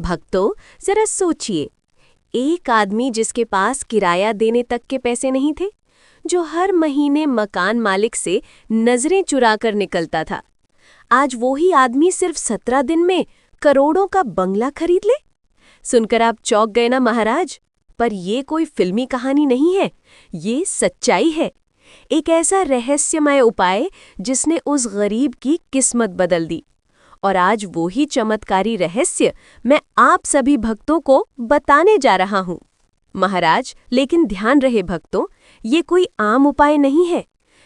भक्तों, जरा सोचिए, एक आदमी जिसके पास किराया देने तक के पैसे नहीं थे, जो हर महीने मकान मालिक से नजरें चुरा कर निकलता था, आज वो ही आदमी सिर्फ 17 दिन में करोड़ों का बंगला खरीद ले। सुनकर आप चौंक गए ना महाराज? पर ये कोई फिल्मी कहानी नहीं है, ये सच्चाई है। एक ऐसा रहस्यमय उपाय जिसने उस गरीब की किस्मत बदल दी। और आज वो ही चमत्कारी रहस्य मैं आप सभी भक्तों को बताने जा रहा हूँ। महाराज, लेकिन ध्यान रहे भक्तों, ये कोई आम उपाय नहीं है।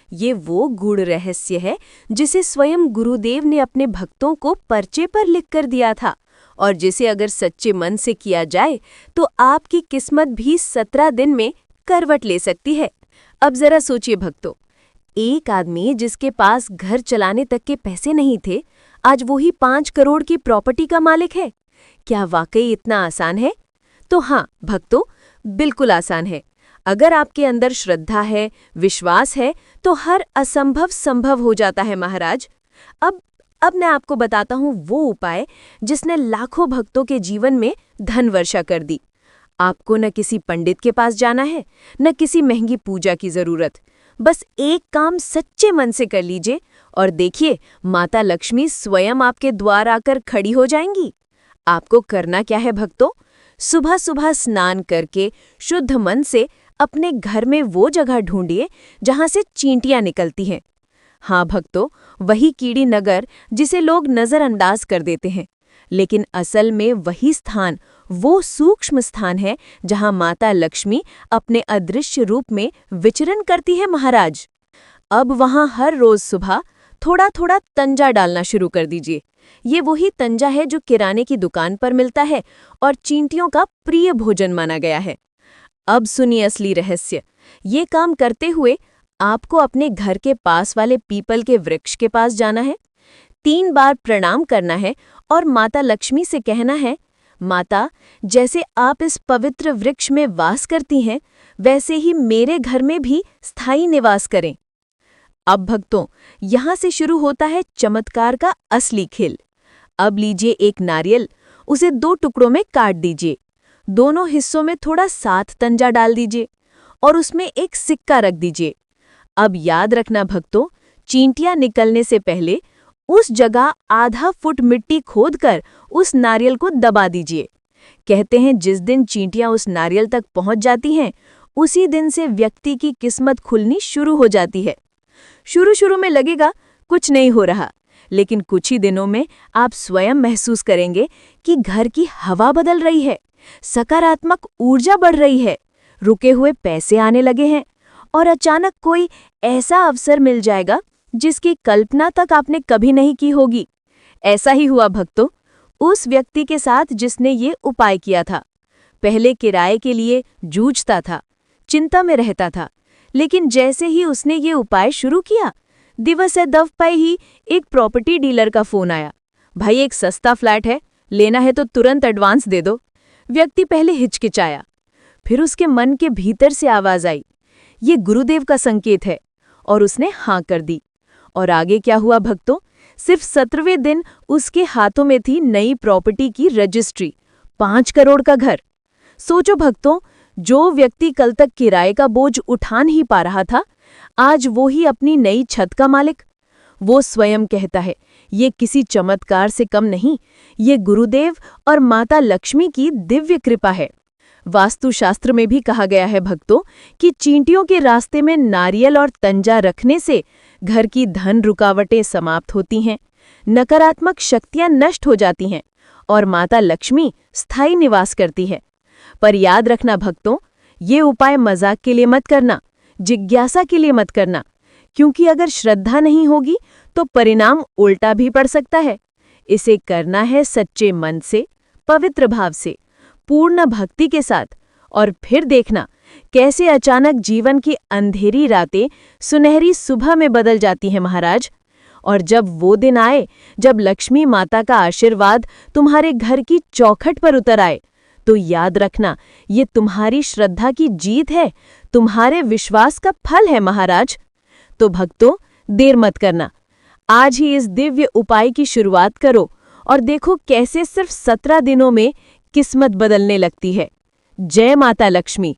ये वो गूढ़ रहस्य है जिसे स्वयं गुरुदेव ने अपने भक्तों को पर्चे पर लिख कर दिया था, और जिसे अगर सच्चे मन से किया जाए तो आपकी किस्मत भी 17 दिन में करवट ले सकती है। अब जरा सोचिए भक्तों, एक आदमी जिसके पास घर चलाने तक के पैसे नहीं थे, आज वो ही 5 करोड़ की प्रॉपर्टी का मालिक है। क्या वाकई इतना आसान है? तो हाँ भक्तों, बिल्कुल आसान है। अगर आपके अंदर श्रद्धा है, विश्वास है, तो हर असंभव संभव हो जाता है महाराज। अब मैं आपको बताता हूँ वो उपाय जिसने लाखों भक्तों के जीवन में धन वर्षा कर दी। आपको न किसी पंडित के पास जाना है, न किसी महंगी पूजा की जरूरत। बस एक काम सच्चे मन से कर लीजिए और देखिए, माता लक्ष्मी स्वयं आपके द्वार आकर खड़ी हो जाएंगी। आपको करना क्या है भक्तों? सुबह सुबह स्नान करके शुद्ध मन से अपने घर में वो जगह ढूंढिए जहां से चींटियां निकलती हैं। हाँ भक्तों, वही कीड़ी नगर जिसे लोग नजरअंदाज कर देते हैं, लेकिन असल में वही स्थान वो सूक्ष्म स्थान है जहां माता लक्ष्मी अपने अदृश्य रूप में विचरण करती है महाराज। अब वहां हर रोज सुबह थोड़ा थोड़ा तंजा डालना शुरू कर दीजिए। ये वही तंजा है जो किराने की दुकान पर मिलता है और चींटियों का प्रिय भोजन माना गया है। अब सुनिए असली रहस्य। ये काम करते हुए आपको अपने घर के पास वाले पीपल के वृक्ष के पास जाना है, 3 बार प्रणाम करना है और माता लक्ष्मी से कहना है, माता, जैसे आप इस पवित्र वृक्ष में वास करती हैं, वैसे ही मेरे घर में भी स्थायी निवास करें। अब भक्तों, यहाँ से शुरू होता है चमत्कार का असली खेल। अब लीजिए एक नारियल, उसे 2 टुकड़ों में काट दीजिए, दोनों हिस्सों में थोड़ा 7 तंजा डाल दीजिए और उसमें एक सिक्का रख दीजिए। अब याद रखना भक्तों, चींटियां निकलने से पहले उस जगह आधा फुट मिट्टी खोदकर उस नारियल को दबा दीजिए। कहते हैं जिस दिन चींटियां उस नारियल तक पहुंच जाती हैं, उसी दिन से व्यक्ति की किस्मत खुलनी शुरू हो जाती है। शुरू में लगेगा कुछ नहीं हो रहा, लेकिन कुछ ही दिनों में आप स्वयं महसूस करेंगे कि घर की हवा बदल रही है, सकारात्मक ऊर्जा बढ़ रही है, रुके हुए पैसे आने लगे हैं और अचानक कोई ऐसा अवसर मिल जाएगा जिसकी कल्पना तक आपने कभी नहीं की होगी। ऐसा ही हुआ भक्तों, उस व्यक्ति के साथ जिसने ये उपाय किया था। पहले किराए के लिए जूझता था, चिंता में रहता था, लेकिन जैसे ही उसने ये उपाय शुरू किया, दिवस दव पे ही एक प्रॉपर्टी डीलर का फोन आया। भाई, एक सस्ता फ्लैट है, लेना है तो तुरंत एडवांस दे दो। व्यक्ति पहले हिचकिचाया, फिर उसके मन के भीतर से आवाज आई, ये गुरुदेव का संकेत है, और उसने हाँ कर दी। और आगे क्या हुआ भक्तों? सिर्फ 17वें दिन उसके हाथों में थी नई प्रॉपर्टी की रजिस्ट्री, 5 करोड़ का घर। सोचो भक्तों, जो व्यक्ति कल तक किराए का बोझ उठा नहीं पा रहा था, आज वो ही अपनी नई छत का मालिक। वो स्वयं कहता है, ये किसी चमत्कार से कम नहीं, ये गुरुदेव और माता लक्ष्मी की दिव्य कृपा है। वास्तुशास्त्र में भी कहा गया है भक्तों कि चींटियों के रास्ते में नारियल और तंजा रखने से घर की धन रुकावटें समाप्त होती हैं, नकारात्मक शक्तियां नष्ट हो जाती हैं और माता लक्ष्मी स्थायी निवास करती है। पर याद रखना भक्तों, ये उपाय मजाक के लिए मत करना, जिज्ञासा के लिए मत करना, क्योंकि अगर श्रद्धा नहीं होगी तो परिणाम उल्टा भी पड़ सकता है। इसे करना है सच्चे मन से, पवित्र भाव से, पूर्ण भक्ति के साथ, और फिर देखना कैसे अचानक जीवन की अंधेरी रातें सुनहरी सुबह में बदल जाती हैं महाराज। और जब वो दिन आए जब लक्ष्मी माता का आशीर्वाद तुम्हारे घर की चौखट पर उतर आए, तो याद रखना, ये तुम्हारी श्रद्धा की जीत है, तुम्हारे विश्वास का फल है महाराज। तो भक्तों, देर मत करना, आज ही इस दिव्य उपाय की शुरुआत करो और देखो कैसे सिर्फ 17 दिनों में किस्मत बदलने लगती है। जय माता लक्ष्मी।